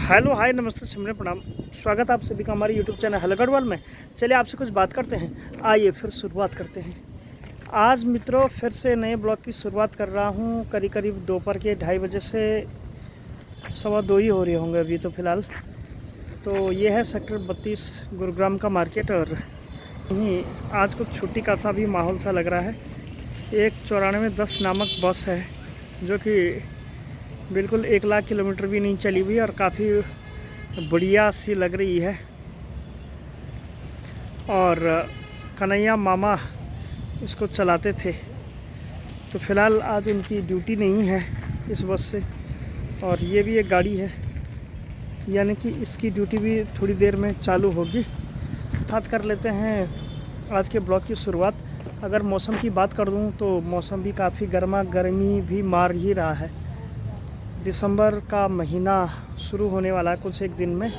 Hello hi नमस्ते सिमरन प्रणाम। स्वागत है आप सभी का हमारे यूट्यूब चैनल हेलो गढ़वाल में। चलिए आपसे कुछ बात करते हैं। आइए फिर शुरुआत करते हैं। आज मित्रों फिर से नए ब्लॉग की शुरुआत कर रहा हूँ। करीब दोपहर के 2:30 बजे से 1:15 ही हो रहे होंगे अभी तो फ़िलहाल। तो ये है सेक्टर 32 गुरुग्राम का मार्केट। और यहीं आज कुछ छुट्टी का सा भी माहौल सा लग रहा है। एक 9410 नामक बस है जो कि बिल्कुल 1 लाख किलोमीटर भी नहीं चली हुई और काफ़ी बढ़िया सी लग रही है। और कन्हैया मामा इसको चलाते थे। तो फ़िलहाल आज उनकी ड्यूटी नहीं है इस बस से। और ये भी एक गाड़ी है, यानी कि इसकी ड्यूटी भी थोड़ी देर में चालू होगी। अर्थात कर लेते हैं आज के ब्लॉग की शुरुआत। अगर मौसम की बात कर दूं तो मौसम भी काफ़ी गर्मी भी मार ही रहा है। दिसंबर का महीना शुरू होने वाला है कुछ एक दिन में।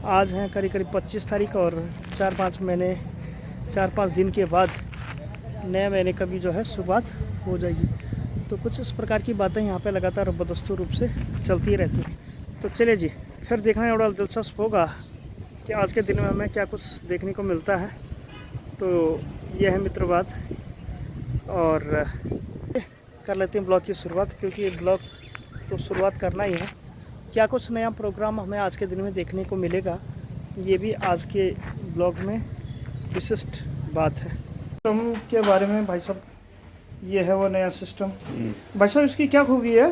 आज हैं करीब 25 तारीख और 4-5 दिन के बाद नए महीने का भी जो है शुरुआत हो जाएगी। तो कुछ इस प्रकार की बातें यहाँ पे लगातार बदस्तूर रूप से चलती रहती हैं। तो चलिए जी, फिर देखना है बड़ा दिलचस्प होगा कि आज के दिन में हमें क्या कुछ देखने को मिलता है। तो यह है मित्र बात। और कर लेते हैं ब्लॉग की शुरुआत, क्योंकि ये ब्लॉग तो शुरुआत करना ही है। क्या कुछ नया प्रोग्राम हमें आज के दिन में देखने को मिलेगा, ये भी आज के ब्लॉग में विशिष्ट बात है। सिस्टम के बारे में भाई साहब, ये है वो नया सिस्टम। भाई साहब इसकी क्या खूबी है?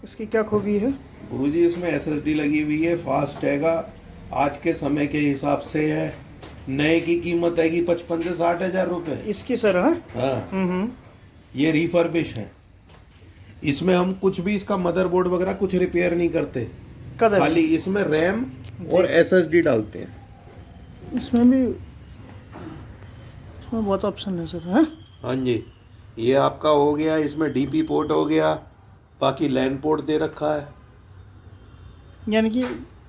इसकी क्या खूबी है? गुरुजी इसमें एसएसडी लगी हुई है, फास्ट हैगा, आज के समय के हिसाब से है। नए की कीमत है 55 से 60 हजार रुपए इसकी सर है? हाँ। ये रिफर्बिश है। इसमें हम कुछ भी इसका मदरबोर्ड वगैरह कुछ रिपेयर नहीं करते, खाली इसमें रैम और एसएसडी डालते हैं। इसमें बहुत ऑप्शन है सर, है? हाँ जी, ये आपका हो गया, इसमें डीपी पोर्ट हो गया, बाकी लैन पोर्ट दे रखा है। यानी कि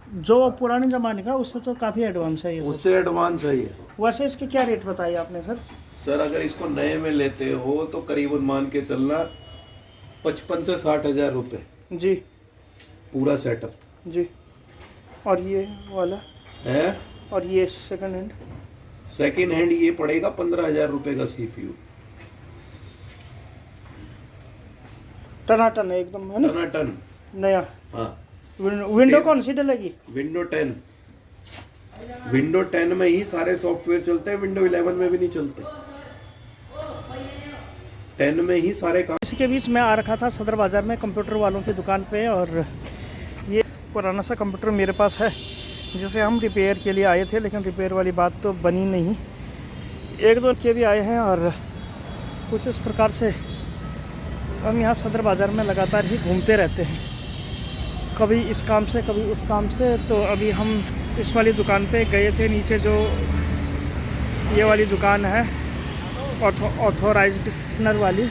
जो पुराने ज़माने का उससे तो काफ़ी एडवांस है ये। उससे एडवांस है ये। वैसे इसके क्या रेट बताइए आपने सर? सर अगर इसको नए में लेते हो तो करीबन मान के चलना 55 से 60 हजार रुपये जी, पूरा सेटअप जी। और ये वाला है, और ये सेकंड हैंड? सेकेंड हैंड ये पड़ेगा 15 हजार रुपये का सीपीयू। टनाटन है एकदम, है ना? टनाटन नया। हाँ। विंडो कौन सी डलेगी? विंडो 10। विंडो 10 में ही सारे सॉफ्टवेयर चलते हैं, विंडो 11 में भी नहीं चलते। 10 में ही सारे काम। इसी के बीच मैं आ रखा था सदर बाज़ार में कंप्यूटर वालों की दुकान पे। और ये पुराना सा कंप्यूटर मेरे पास है जिसे हम रिपेयर के लिए आए थे, लेकिन रिपेयर वाली बात तो बनी नहीं। 1-2 के भी आए हैं और कुछ इस प्रकार से हम यहाँ सदर बाज़ार में लगातार ही घूमते रहते हैं, कभी इस काम से कभी उस काम से। तो अभी हम इस वाली दुकान पे गए थे, नीचे जो ये वाली दुकान है ऑथोराइज्ड ओनर वाली।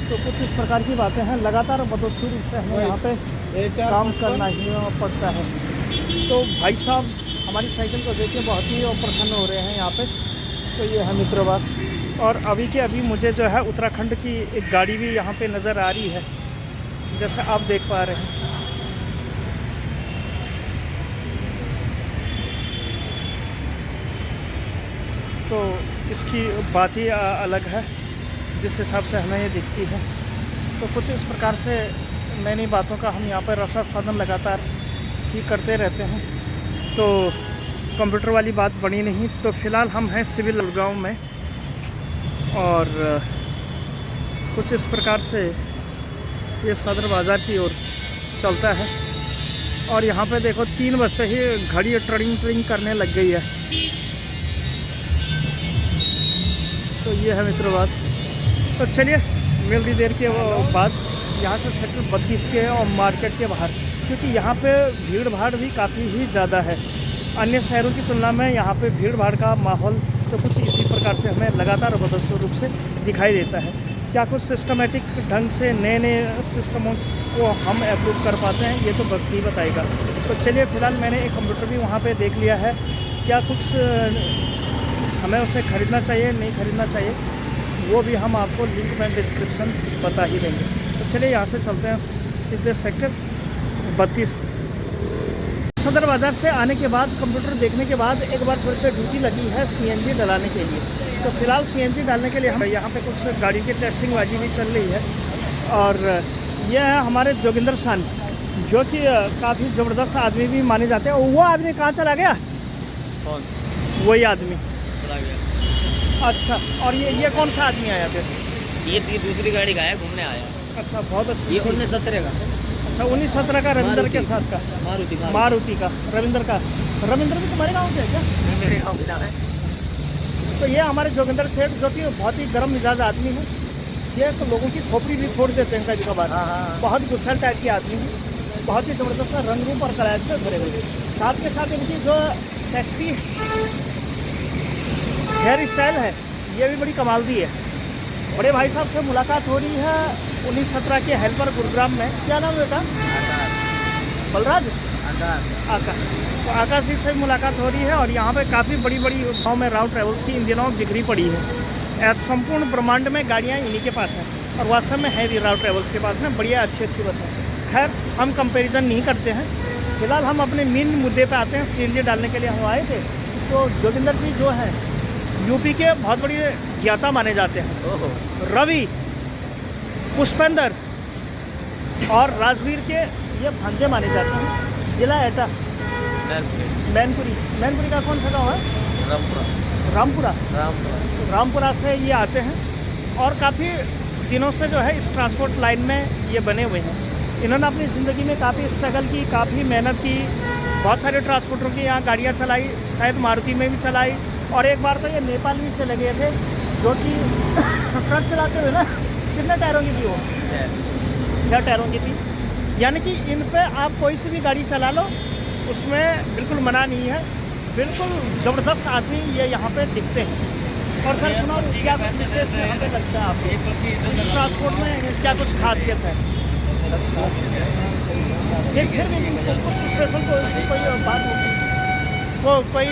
तो कुछ इस प्रकार की बातें हैं। लगातार बदस्तूर रूप से हमें यहाँ पे काम करना ही पड़ता है। तो भाई साहब हमारी साइकिल को देख के बहुत ही प्रसन्न हो रहे हैं यहाँ पे। तो ये है मित्र बात। और अभी के अभी मुझे जो है उत्तराखंड की एक गाड़ी भी यहाँ पे नज़र आ रही है, जैसे आप देख पा रहे हैं। तो इसकी बात ही अलग है जिस हिसाब से हमें ये दिखती है। तो कुछ इस प्रकार से नई नई बातों का हम यहाँ पर रसास्वादन लगातार ही करते रहते हैं। तो कंप्यूटर वाली बात बनी नहीं। तो फ़िलहाल हम हैं सिविल गुड़गांव में और कुछ इस प्रकार से ये सदर बाज़ार की ओर चलता है। और यहाँ पे देखो 3 बजते ही घड़ी ट्रिंग करने लग गई है। तो ये है मित्र बात। तो चलिए मिलती देर के बाद यहाँ से सेक्टर 32 के और मार्केट के बाहर, क्योंकि यहाँ पे भीड़ भाड़ भी काफ़ी ही ज़्यादा है। अन्य शहरों की तुलना में यहाँ पे भीड़ भाड़ का माहौल तो कुछ इसी प्रकार से हमें लगातार बदस्तूर रूप से दिखाई देता है। क्या कुछ सिस्टमेटिक ढंग से नए सिस्टमों को हम अप्रूव कर पाते हैं, ये तो वक्त ही बताएगा। तो चलिए फ़िलहाल मैंने एक कंप्यूटर भी वहाँ पर देख लिया है। क्या कुछ हमें उसे ख़रीदना चाहिए नहीं ख़रीदना चाहिए, वो भी हम आपको लिंक में डिस्क्रिप्शन बता ही देंगे। तो चलिए यहाँ से चलते हैं सीधे सेक्टर 32 सदर बाज़ार से आने के बाद कंप्यूटर देखने के बाद एक बार फिर से ड्यूटी लगी है सीएनजी डलाने के लिए। तो फिलहाल सीएनजी डालने के लिए हम यहाँ पे कुछ गाड़ी की टेस्टिंग बाजी भी चल रही है। और यह है हमारे जोगिंदर सान, जो कि काफ़ी ज़बरदस्त आदमी भी माने जाते हैं। वो आदमी कहाँ चला गया? कौन? वही आदमी चला गया। अच्छा, और ये कौन सा आदमी आया फिर? ये दूसरी गाड़ी का है, घूमने आया। अच्छा, बहुत अच्छा। ये 1917 का। अच्छा, 1917 का रविंदर के साथ का, मारुति का, रविंदर का। रविंदर भी तुम्हारे गाँव के है क्या? मेरे गाँव के है। तो ये हमारे जोगिंदर सेठ, जो कि बहुत ही गर्म मिजाज आदमी है। ये तो लोगों की खोपड़ी भी फोड़ देते हैं कभी कभार। बहुत गुस्सा टाइप के आदमी है, बहुत ही ज़बरदस्त रंग रूप और कराए से भरे हुए। साथ के साथ इनकी जो टैक्सी हेयर स्टाइल है, ये भी बड़ी कमाल दी है। बड़े भाई साहब से मुलाकात हो रही है 1917 के हेल्पर गुरुग्राम में। क्या नाम है बेटा? बलराज? आकाश। तो आकाश जी से मुलाकात हो रही है। और यहाँ पे काफ़ी बड़ी बड़ी गाँव में राव ट्रेवल्स की इन दिनों बिक्री पड़ी है। संपूर्ण ब्रह्मांड में गाड़ियाँ इन्हीं के पास हैं, और वास्तव में है भी राव ट्रेवल्स के पास में बढ़िया अच्छी अच्छी बस है। खैर, हम कंपैरिजन नहीं करते हैं। फिलहाल हम अपने मेन मुद्दे पे आते हैं। सीएनजी डालने के लिए हम आए थे। तो जोगिंदर जी जो है यूपी के बहुत बड़ी ज्ञाता माने जाते हैं। रवि, पुष्पेंद्र और राजवीर के ये भांजे माने जाते हैं। जिला एटा मैनपुरी का कौन सा गाँव है? रामपुरा से ये आते हैं। और काफ़ी दिनों से जो है इस ट्रांसपोर्ट लाइन में ये बने हुए हैं। इन्होंने अपनी ज़िंदगी में काफ़ी स्ट्रगल की, काफ़ी मेहनत की। बहुत सारे ट्रांसपोर्टरों की यहाँ गाड़ियाँ चलाई, शायद मारुति में भी चलाई। और एक बार तो ये नेपाल भी चले गए थे, जो कि ट्रक चलाते हुए ना। कितने टायरों की थी वो? 6 टायरों की थी। यानी कि इन पे आप कोई सी भी गाड़ी चला लो, उसमें बिल्कुल मना नहीं है। बिल्कुल ज़बरदस्त आदमी ये यहाँ पे दिखते हैं। और सर सुनाओ, क्या कुछ विशेष यहाँ पे लगता है आपको ट्रांसपोर्ट में? क्या कुछ खासियत है? फिर भी कुछ स्पेशल कोई बात होगी, कोई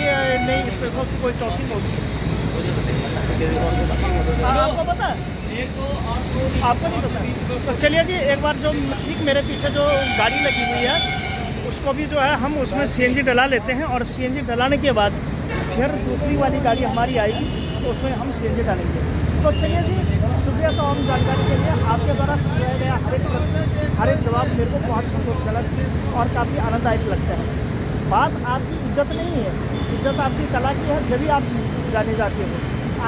नहीं स्पेशल से कोई टॉपिक होगी? आपको पता है? आपको नहीं पता? तो चलिए जी, एक बार जो ठीक मेरे पीछे जो गाड़ी लगी हुई है, उसको भी जो है हम उसमें सीएनजी डला लेते हैं। और सीएनजी डलाने के बाद फिर दूसरी वाली गाड़ी हमारी आएगी, तो उसमें हम सीएनजी डालेंगे। तो चलिए जी, शुक्रिया तमाम जानकारी के लिए। आपके द्वारा सुनाया गया हर एक प्रश्न, हर एक जवाब मेरे को बहुत संतोषजनक और काफ़ी आनंददायक लगता है। बात आपकी इज्जत नहीं है, इज्जत आपकी कला की है, जब भी आप जाने जाते हो।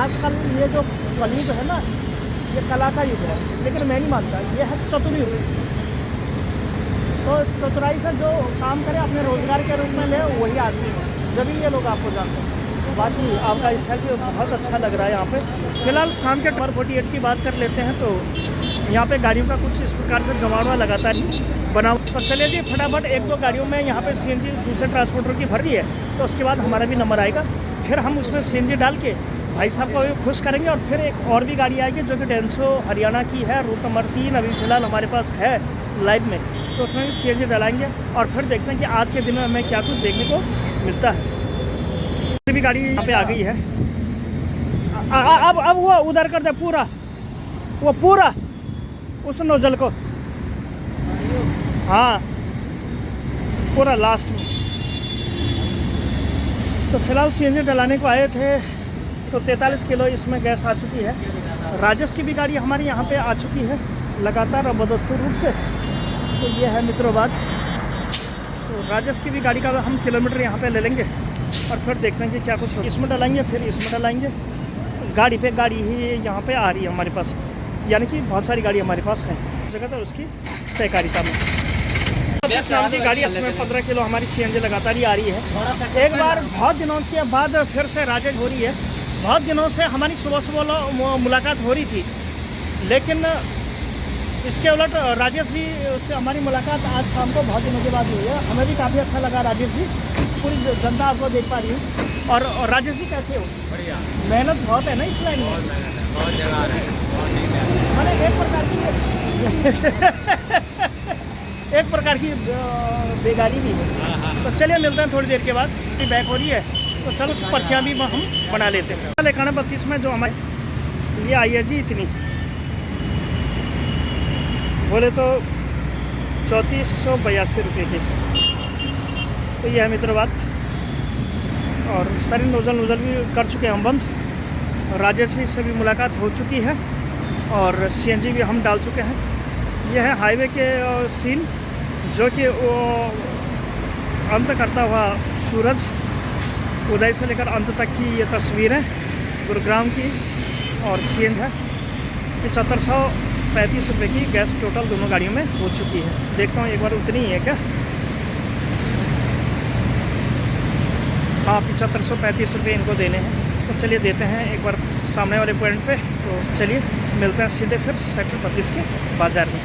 आजकल ये जो कलयुग है ना, ये कला का युग है, लेकिन मैं नहीं मानता। ये है चतुर युग। तो चतुराई से जो काम करे, अपने रोजगार के रूप में ले, वही आदमी है, जब भी ये लोग आपको जानते हैं। बाकी आपका स्टाइल भी बहुत अच्छा लग रहा है यहाँ पे। फिलहाल शाम के 48 की बात कर लेते हैं। तो यहाँ पे गाड़ियों का कुछ इस प्रकार से जमावड़ा लगातार ही बना। तो चलिए जी, फटाफट 1-2 गाड़ियों में यहाँ पे सीएनजी दूसरे ट्रांसपोर्टर की भर रही है, तो उसके बाद हमारा भी नंबर आएगा। फिर हम उसमें सीएनजी डाल के भाई साहब को भी खुश करेंगे। और फिर एक और भी गाड़ी आएगी जो कि डेंसो हरियाणा की है, रूट नंबर 3 अभी फिलहाल हमारे पास है लाइव में, तो उसमें भी सीएनजी डलाएंगे। और फिर देखते हैं कि आज के दिन में हमें क्या कुछ देखने को मिलता है। भी गाड़ी यहाँ पे आ गई है। अब वो उधर कर दे पूरा, वो पूरा उस नोजल को, हाँ पूरा लास्ट में। तो फिलहाल सीएनजी डलाने को आए थे। तो 43 किलो इसमें गैस आ चुकी है। राजेश की भी गाड़ी हमारी यहाँ पे आ चुकी है लगातार बदस्तूर रूप से। तो ये है मित्रों बात। तो राजेश की भी गाड़ी का हम किलोमीटर यहाँ पे ले लेंगे और फिर देखते हैं कि क्या कुछ इसमें डलाएंगे, फिर इसमें डलाएंगे। गाड़ी पे गाड़ी ही यहाँ पे आ रही है हमारे पास, यानी कि बहुत सारी गाड़ी हमारे पास है जगह। तो उसकी सहकारिता में नाम की गाड़ी इसमें 15 किलो हमारी सीएनजी लगातार ही आ रही है। एक बार बहुत दिनों के बाद फिर से राजेश हो रही है। बहुत दिनों से हमारी सुबह सुबह मुलाकात हो रही थी, लेकिन इसके उलट राजेश जी से हमारी मुलाकात आज शाम को बहुत दिनों के बाद हुई है। हमें भी काफ़ी अच्छा लगा राजेश जी। पूरी जनता आपको देख पा रही हूँ। और राजेश जी कैसे हो? बढ़िया। मेहनत बहुत है ना इस लाइन में? बहुत जगह है, मैंने एक प्रकार की बेगारी भी है। तो चलिए मिलते हैं थोड़ी देर के बाद। बैक हो रही है तो चलो पर्चियाँ भी हम बना लेते हैं। 31 में जो हमारे ये आई है जी, इतनी बोले तो 3482 रुपये की। तो ये है मित्रों बात। और सारी नोज़ल भी कर चुके हैं हम बंद। राजेश जी से भी मुलाकात हो चुकी है और सीएनजी भी हम डाल चुके हैं। यह है हाईवे के सीन, जो कि वो अंत करता हुआ सूरज उदय से लेकर अंत तक की ये तस्वीर है गुरुग्राम की। और सीएन है 7535 रुपये की गैस टोटल दोनों गाड़ियों में हो चुकी है। देखता हूँ एक बार उतनी ही है क्या। हाँ 7535 रुपये इनको देने हैं। तो चलिए देते हैं एक बार सामने वाले पॉइंट पे। तो चलिए मिलते हैं सीधे फिर सेक्टर 32 के बाज़ार में।